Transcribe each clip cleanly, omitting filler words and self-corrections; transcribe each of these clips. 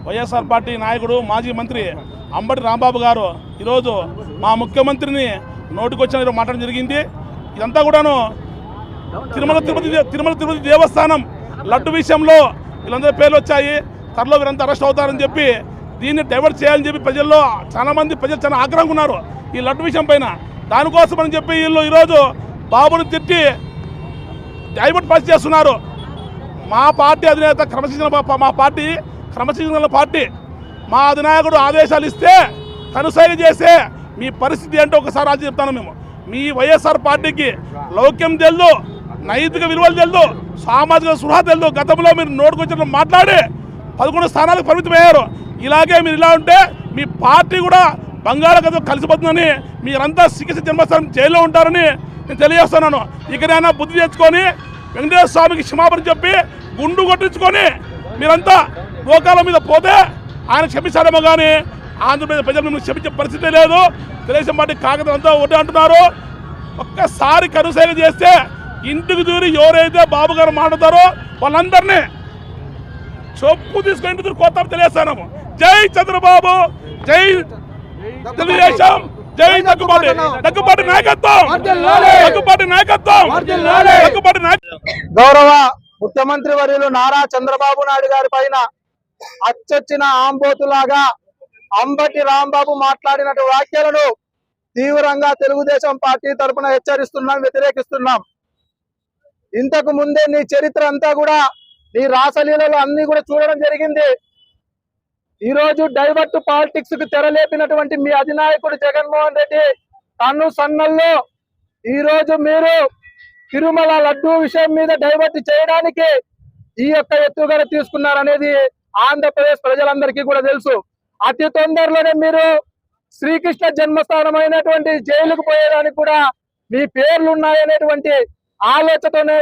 YSR party నాయకుడు మాజీ మంత్రి అంబటి రాంబాబు గారు ఈరోజు మా ముఖ్యమంత్రిని నోటికొచ్చిన మాట్లాడడం జరిగింది. ఇదంతా కూడాను తిరుమల తిరుపతి దేవస్థానం లడ్డు విషయంలో వీళ్ళందరూ పేర్లు వచ్చాయి, త్వరలో వీరంతా అరెస్ట్ అవుతారని చెప్పి దీన్ని డైవర్ట్ చేయాలని చెప్పి ప్రజలు చాలా ఆగ్రహంగా ఉన్నారు ఈ లడ్డు విషయం పైన. దానికోసం అని చెప్పి వీళ్ళు ఈరోజు బాబుని తిట్టి డైవర్ట్ పాస్ చేస్తున్నారు. మా పార్టీ అధినేత క్రమశిక్షణ పార్టీ మా అధినాయకుడు ఆదేశాలు ఇస్తే కనుసైగ చేసే మీ పరిస్థితి ఏంటో ఒకసారి రాజు చెప్తాను. మేము మీ వైఎస్ఆర్ పార్టీకి లౌక్యం తెలుదు, నైతిక విలువలు తెలుదు, సామాజిక స్పృహ తెలుదు. గతంలో మీరు నోటుకొచ్చిన మాట్లాడి 11 స్థానాలకు పరిమితమయ్యారు. ఇలాగే మీరు ఇలా ఉంటే మీ పార్టీ కూడా బంగాళాఖాతంలో కలిసిపోతుందని, మీరంతా శ్రీకృష్ణ జన్మస్థానం జైల్లో ఉంటారని నేను తెలియజేస్తున్నాను. ఇకనైనా బుద్ధి తెచ్చుకొని వెంకటేశ్వర స్వామికి క్షమాపణ చెప్పి గుండు కొట్టించుకొని మీరంతా లోకాల మీద పోతే ఆయన క్షమించారేమో కానీ ఆంధ్రప్రదేశ్ ప్రజలు మిమ్మల్ని క్షమించే పరిస్థితి లేదు. తెలుగుదేశం పార్టీ కాగితం అంతా ఒకటి అంటున్నారు. ఒక్కసారి కనుసైగ చేస్తే ఇంటికి దూరి ఎవరైతే బాబు గారు మాట్లాడతారో వాళ్ళందరినీ చొప్పు తీసుకొని ఇంటి దూరి కొత్త తెలియజేస్తాము. జై చంద్రబాబు, జై తెలుగుదేశం, జై దగ్గుబాటి నాయకత్వం. గౌరవ ముఖ్యమంత్రి వర్యులు నారా చంద్రబాబు నాయుడు గారి పైన అచ్చొచ్చిన ఆంబోతులాగా అంబటి రాంబాబు మాట్లాడినట్టు వ్యాఖ్యలను తీవ్రంగా తెలుగుదేశం పార్టీ తరఫున హెచ్చరిస్తున్నాం, వ్యతిరేకిస్తున్నాం. ఇంతకు ముందే నీ చరిత్ర అంతా కూడా, నీ రాసలీలలు అన్ని కూడా చూడడం జరిగింది. ఈరోజు డైవర్ట్ పాలిటిక్స్ కు తెరలేపినటువంటి మీ అధినాయకుడు జగన్మోహన్ రెడ్డి తను సన్నల్లో ఈరోజు మీరు తిరుమల లడ్డూ విషయం మీద డైవర్ట్ చేయడానికి ఈ యొక్క ఎత్తుగడ తీసుకున్నారనేది ఆంధ్రప్రదేశ్ ప్రజలందరికీ కూడా తెలుసు. అతి తొందరలోనే మీరు శ్రీకృష్ణ జన్మస్థానం అయినటువంటి జైలుకు పోయేదానికి కూడా మీ పేర్లు ఉన్నాయనేటువంటి ఆలోచనతోనే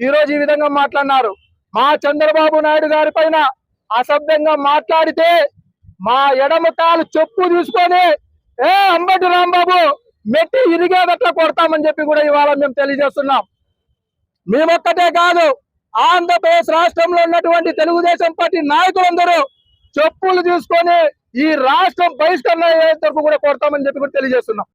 ఈరోజు ఈ విధంగా మాట్లాడినారు. మా చంద్రబాబు నాయుడు గారి పైన అసభ్యంగా మాట్లాడితే మా ఎడమ కాలు చెప్పు తీసుకొని అంబటి రాంబాబు మెట్టి ఇరిగేదట్లా కొడతామని చెప్పి కూడా ఇవాళ మేము తెలియజేస్తున్నాం. మేమొక్కటే కాదు, ఆంధ్రప్రదేశ్ రాష్ట్రంలో ఉన్నటువంటి తెలుగుదేశం పార్టీ నాయకులందరూ చెప్పులు తీసుకొని ఈ రాష్ట్రం బహిష్కరణ అయ్యేందుకు కూడా కొడతామని చెప్పి కూడా తెలియజేస్తున్నాం.